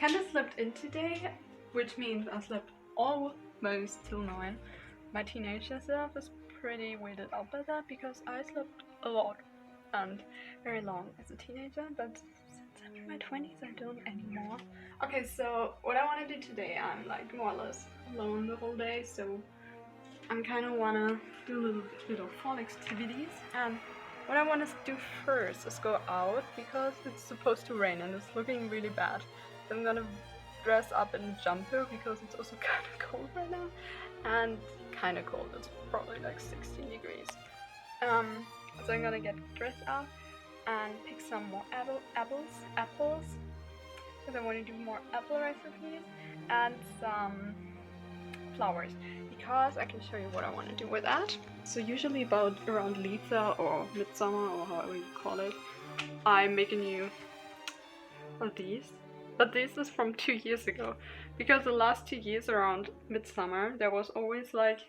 kind of slept in today, which means I slept almost till 9. My teenager self is pretty weirded out by that because I slept a lot and very long as a teenager, but since I'm in my 20s I don't anymore. Okay, so what I want to do today, I'm like more or less alone the whole day, so I'm kind of want to do a little bit of fall activities, and what I want to do first is go out because it's supposed to rain and it's looking really bad. So I'm gonna dress up in a jumper because it's also kind of cold right now, and kind of cold, it's probably like 16 degrees. So I'm gonna get dressed up and pick some more apples, because I want to do more apple recipes, and some flowers, because I can show you what I want to do with that. So usually about around Lisa or Midsummer or however you call it, I'm making you of these. But this is from 2 years ago, because the last 2 years around Midsummer there was always like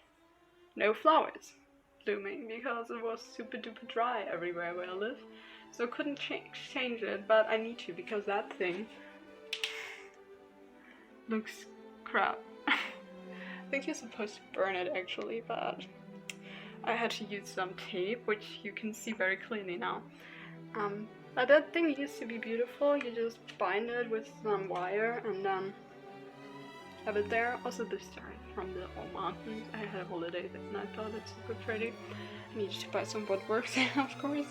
no flowers blooming because it was super duper dry everywhere where I live. So I couldn't change it, but I need to because that thing looks crap. I think you're supposed to burn it actually, but I had to use some tape, which you can see very clearly now. But that thing used to be beautiful. You just bind it with some wire and then have it there. Also this started from the old mountains. I had a holiday and I thought it's super pretty. I needed to buy some woodwork there, of course.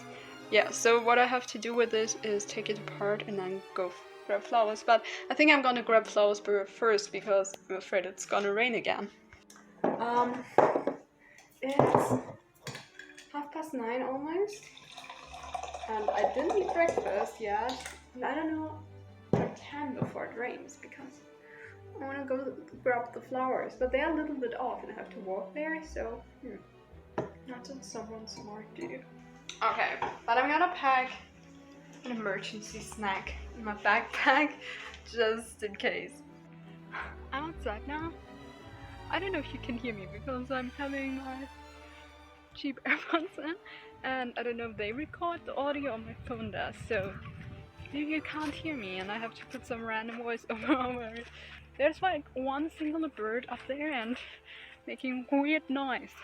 Yeah, so what I have to do with this is take it apart and then go grab flowers. But I think I'm gonna grab flowers first because I'm afraid it's gonna rain again. It's 9:30 almost, and I didn't eat breakfast yet. And I don't know if I can before it rains because I want to go grab the flowers, but they're a little bit off and I have to walk there, so that's what someone smart do. Okay, but I'm gonna pack an emergency snack in my backpack just in case. I'm outside now. I don't know if you can hear me because I'm having my cheap AirPods in, and I don't know if they record the audio or my phone does, so maybe you can't hear me and I have to put some random voice over it. There's like one single bird up there and making weird noise.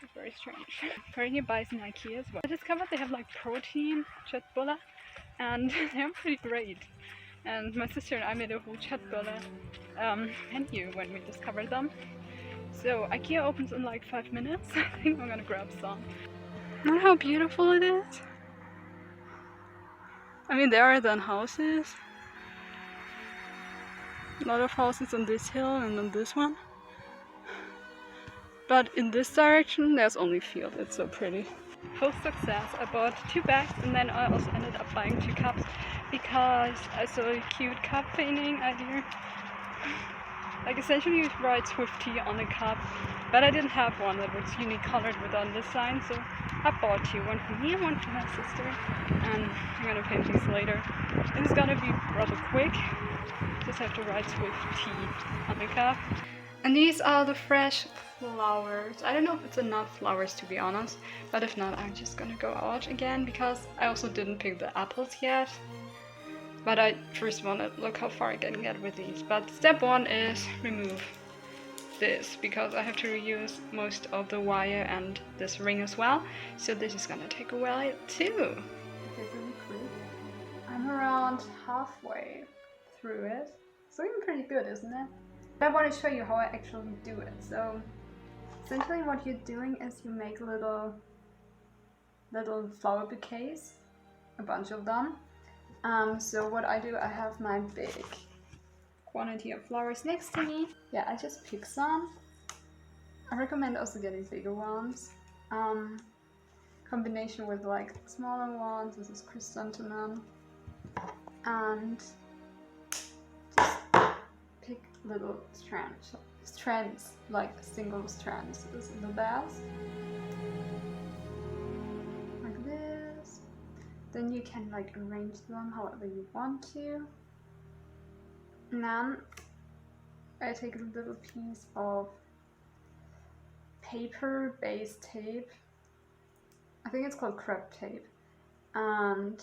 It's very strange. Very nearby is an IKEA as well. I discovered they have like protein chatbulla and they're pretty great. And my sister and I made a whole chatbulla menu when we discovered them. So IKEA opens in like 5 minutes. I think I'm gonna grab some. Look how beautiful it is. I mean, there are then houses. A lot of houses on this hill and on this one. But in this direction there's only field. It's so pretty. Post success, I bought 2 bags and then I also ended up buying 2 cups because I saw a cute cup painting idea. Like essentially you write Swift tea on a cup, but I didn't have one that was unique colored with on this sign, so I bought 2, one for me and one for my sister, and I'm gonna paint these later. This is gonna be rather quick, just have to write Swift tea on the cup. And these are the fresh flowers. I don't know if it's enough flowers to be honest, but if not I'm just gonna go out again because I also didn't pick the apples yet. But I first want to look how far I can get with these. But step 1 is remove this because I have to reuse most of the wire and this ring as well. So this is gonna take a while too. Okay, really quick. I'm around halfway through it. It's looking pretty good, isn't it? But I want to show you how I actually do it. So essentially what you're doing is you make little flower bouquets, a bunch of them. So what I do, I have my big quantity of flowers next to me. Yeah, I just pick some. I recommend also getting bigger ones. Combination with like smaller ones. This is chrysanthemum. And just pick little strands, like single strands is the best. Like this. Then you can like arrange them however you want to. And then I take a little piece of paper-based tape. I think it's called crepe tape. And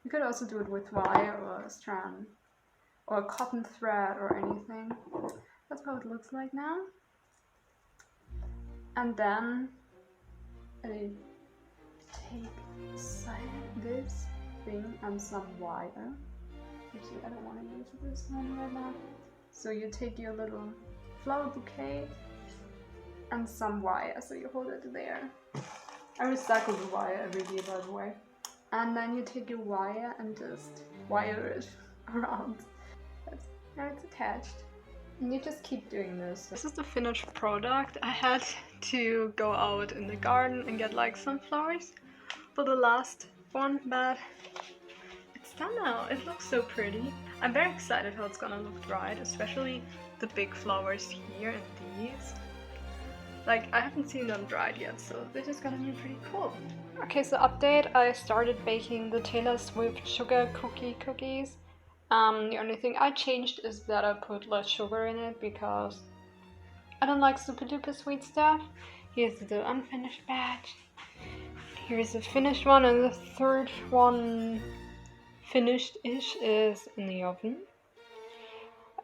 you could also do it with wire or a strand. or cotton thread or anything. That's how it looks like now. And then I take this thing and some wire. Actually, I don't want to use this one right now. So you take your little flower bouquet and some wire, so you hold it there. I recycle the wire every year, by the way. And then you take your wire and just wire it around. Now it's attached. And you just keep doing this. This is the finished product. I had to go out in the garden and get like some flowers for the last one, but it's done now. It looks so pretty. I'm very excited how it's gonna look dried, especially the big flowers here and these. Like, I haven't seen them dried yet, so this is gonna be pretty cool. Okay, so update, I started baking the Taylor Swift sugar cookies. The only thing I changed is that I put less sugar in it because I don't like super duper sweet stuff. Here's the unfinished batch. Here's the finished one, and the third one, finished-ish, is in the oven.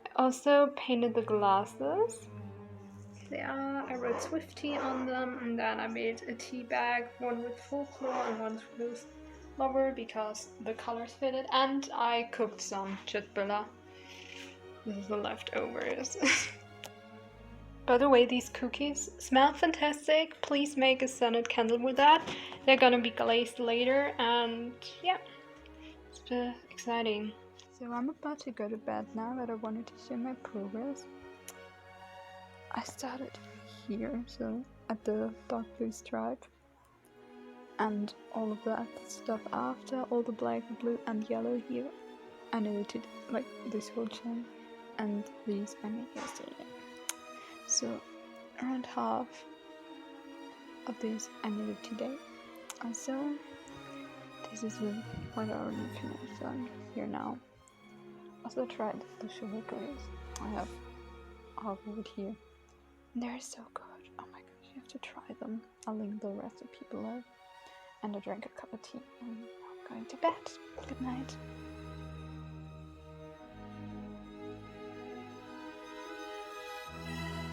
I also painted the glasses. They are, I wrote Swiftie on them, and then I made a tea bag, one with folklore and one with lover because the colors fitted, and I cooked some chitbilla. This is the leftovers. By the way, these cookies smell fantastic. Please make a scented candle with that. They're gonna be glazed later, and yeah, it's exciting. So I'm about to go to bed now, but I wanted to share my progress. I started here, so at the dark blue stripe, and all of that stuff after, all the black, blue and yellow here, I knitted like this whole chain, and these I made yesterday. So around half of this I knitted today. Also, this is the part I already finished, so I'm here now. Also tried the sugar grace. I have half of it here. They're so good. Oh my gosh, you have to try them. I'll link the recipe below. And I drank a cup of tea and I'm going to bed. Good night.